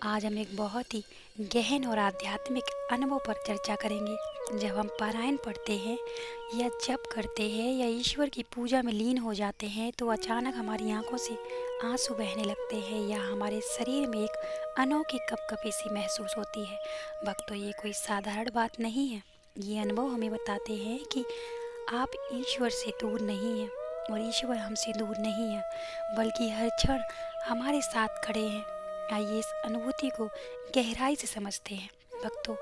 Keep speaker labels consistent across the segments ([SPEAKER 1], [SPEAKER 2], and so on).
[SPEAKER 1] आज हम एक बहुत ही गहन और आध्यात्मिक अनुभव पर चर्चा करेंगे। जब हम पारायण पढ़ते हैं या जप करते हैं या ईश्वर की पूजा में लीन हो जाते हैं तो अचानक हमारी आंखों से आंसू बहने लगते हैं या हमारे शरीर में एक अनोखी कपकपी सी महसूस होती है। भक्तों, ये कोई साधारण बात नहीं है। ये अनुभव हमें बताते हैं कि आप ईश्वर से दूर नहीं हैं और ईश्वर हमसे दूर नहीं है, बल्कि हर क्षण हमारे साथ खड़े हैं। आइए इस अनुभूति को गहराई से समझते हैं। भक्तों,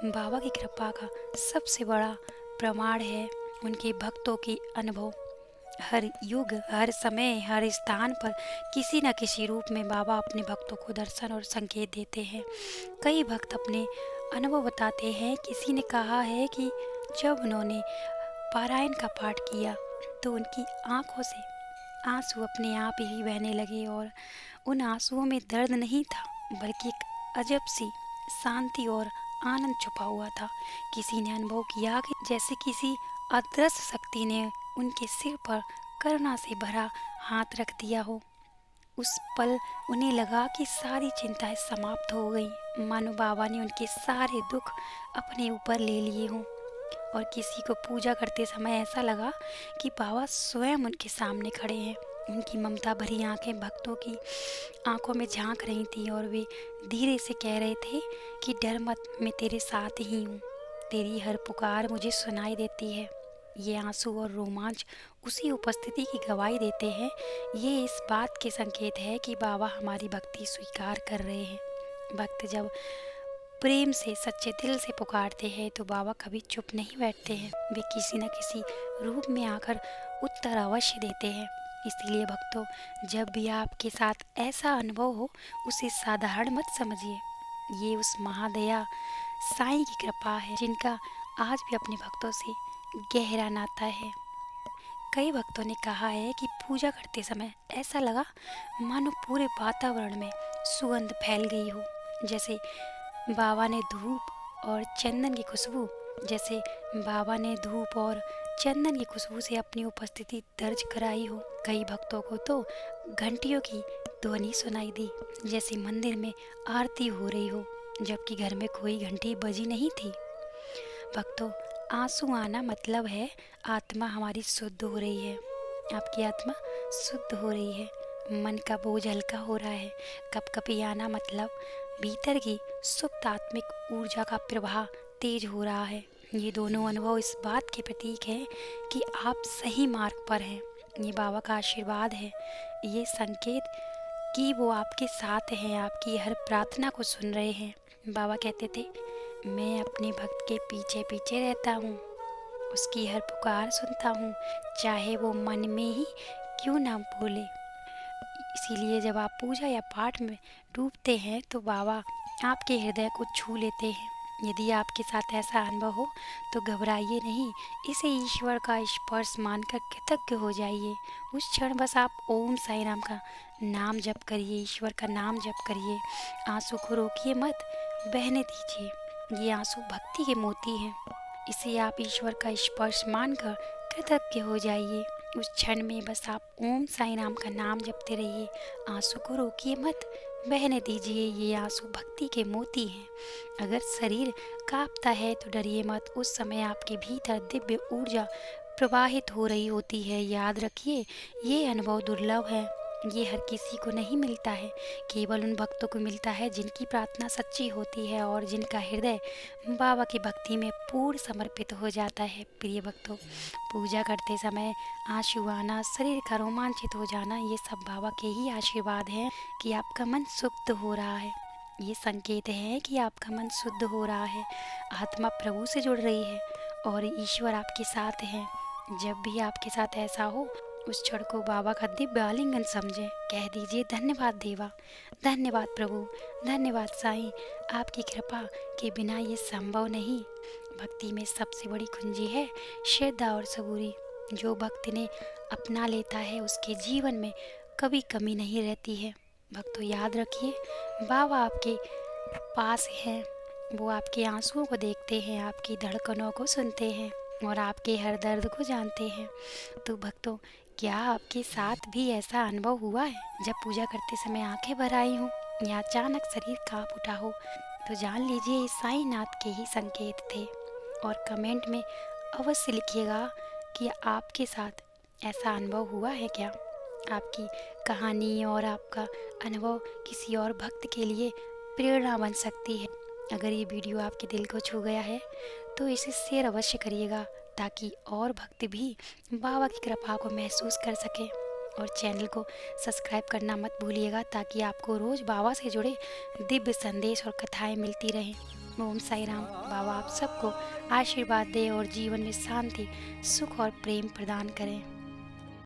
[SPEAKER 1] बाबा की कृपा का सबसे बड़ा प्रमाण है उनके भक्तों की अनुभव। हर युग, हर समय, हर स्थान पर किसी न किसी रूप में बाबा अपने भक्तों को दर्शन और संकेत देते हैं। कई भक्त अपने अनुभव बताते हैं। किसी ने कहा है कि जब उन्होंने पारायण का पाठ किया तो उनकी आंखों से आंसू अपने आप ही बहने लगे और उन आंसुओं में दर्द नहीं था, बल्कि एक अजब सी शांति और आनंद छुपा हुआ था। किसी ने अनुभव किया कि जैसे किसी अदृश्य शक्ति ने उनके सिर पर करुणा से भरा हाथ रख दिया हो। उस पल उन्हें लगा कि सारी चिंताएं समाप्त हो गई, मानो बाबा ने उनके सारे दुख अपने ऊपर ले लिए हों। और किसी को पूजा करते समय ऐसा लगा कि बाबा स्वयं उनके सामने खड़े हैं। उनकी ममता भरी आंखें भक्तों की आंखों में झांक रही थी और वे धीरे से कह रहे थे कि डर मत, मैं तेरे साथ ही हूँ। तेरी हर पुकार मुझे सुनाई देती है। ये आंसू और रोमांच उसी उपस्थिति की गवाही देते हैं। ये इस बात के संकेत है कि बाबा हमारी भक्ति स्वीकार कर रहे हैं। भक्त जब प्रेम से सच्चे दिल से पुकारते हैं तो बाबा कभी चुप नहीं बैठते हैं। वे किसी न किसी रूप में आकर उत्तर अवश्य देते हैं। इसीलिए भक्तों, जब भी आपके साथ ऐसा अनुभव हो, उसे साधारण मत समझिए। ये उस महादया साईं की कृपा है जिनका आज भी अपने भक्तों से गहरा नाता है। कई भक्तों ने कहा है कि पूजा करते समय ऐसा लगा मानो पूरे वातावरण में सुगंध फैल गई हो। जैसे बाबा ने धूप और चंदन की खुशबू जैसे बाबा ने धूप और चंदन की खुशबू से अपनी उपस्थिति दर्ज कराई हो। कई भक्तों को तो घंटियों की ध्वनि सुनाई दी, जैसे मंदिर में आरती हो रही हो, जबकि घर में कोई घंटी बजी नहीं थी। भक्तों, आंसू आना मतलब है आत्मा हमारी शुद्ध हो रही है। आपकी आत्मा शुद्ध हो रही है, मन का बोझ हल्का हो रहा है। कपकपी आना मतलब भीतर की सुप्त आत्मिक ऊर्जा का प्रवाह तेज हो रहा है। ये दोनों अनुभव इस बात के प्रतीक है कि आप सही मार्ग पर हैं। ये बाबा का आशीर्वाद है, ये संकेत कि वो आपके साथ हैं, आपकी हर प्रार्थना को सुन रहे हैं। बाबा कहते थे, मैं अपने भक्त के पीछे पीछे रहता हूँ, उसकी हर पुकार सुनता हूँ, चाहे वो मन में ही क्यों ना बोले। इसीलिए जब आप पूजा या पाठ में डूबते हैं तो बाबा आपके हृदय को छू लेते हैं। यदि आपके साथ ऐसा अनुभव हो तो घबराइए नहीं, इसे ईश्वर का स्पर्श मानकर कृतज्ञ हो जाइए। उस क्षण बस आप ओम साई राम का नाम जप करिए, ईश्वर का नाम जप करिए। आंसू को रोकिए मत, बहने दीजिए। ये आंसू भक्ति के मोती हैं, इसे आप ईश्वर का स्पर्श मानकर कृतज्ञ हो जाइए। उस क्षण में बस आप ओम साई राम का नाम जपते रहिए। आंसू को रोकिए मत, बहने दीजिए। ये आंसू भक्ति के मोती हैं। अगर शरीर कांपता है तो डरिए मत, उस समय आपके भीतर दिव्य ऊर्जा प्रवाहित हो रही होती है। याद रखिए, ये अनुभव दुर्लभ है, ये हर किसी को नहीं मिलता है। केवल उन भक्तों को मिलता है जिनकी प्रार्थना सच्ची होती है और जिनका हृदय बाबा की भक्ति में पूर्ण समर्पित हो जाता है। प्रिय भक्तों, पूजा करते समय आंसू आना, शरीर का रोमांचित हो जाना, ये सब बाबा के ही आशीर्वाद हैं कि आपका मन शुद्ध हो रहा है। ये संकेत है कि आपका मन शुद्ध हो रहा है, आत्मा प्रभु से जुड़ रही है और ईश्वर आपके साथ हैं। जब भी आपके साथ ऐसा हो, उस क्षण को बाबा का दिव्य आलिंगन समझें। कह दीजिए, धन्यवाद देवा, धन्यवाद प्रभु, धन्यवाद साईं, आपकी कृपा के बिना ये संभव नहीं। भक्ति में सबसे बड़ी कुंजी है श्रद्धा और सबूरी। जो भक्त ने अपना लेता है उसके जीवन में कभी कमी नहीं रहती है। भक्तों, याद रखिए, बाबा आपके पास हैं, वो आपके आंसुओं को देखते हैं, आपकी धड़कनों को सुनते हैं और आपके हर दर्द को जानते हैं। तो भक्तों, क्या आपके साथ भी ऐसा अनुभव हुआ है जब पूजा करते समय आंखें भर आई हों? या अचानक शरीर कांप उठा हो, तो जान लीजिए ये साईंनाथ के ही संकेत थे। और कमेंट में अवश्य लिखिएगा कि आपके साथ ऐसा अनुभव हुआ है क्या। आपकी कहानी और आपका अनुभव किसी और भक्त के लिए प्रेरणा बन सकती है। अगर ये वीडियो आपके दिल को छू गया है तो इसे शेयर अवश्य करिएगा, ताकि और भक्त भी बाबा की कृपा को महसूस कर सकें। और चैनल को सब्सक्राइब करना मत भूलिएगा, ताकि आपको रोज़ बाबा से जुड़े दिव्य संदेश और कथाएं मिलती रहें। ओम साई राम। बाबा आप सबको आशीर्वाद दें और जीवन में शांति, सुख और प्रेम प्रदान करें।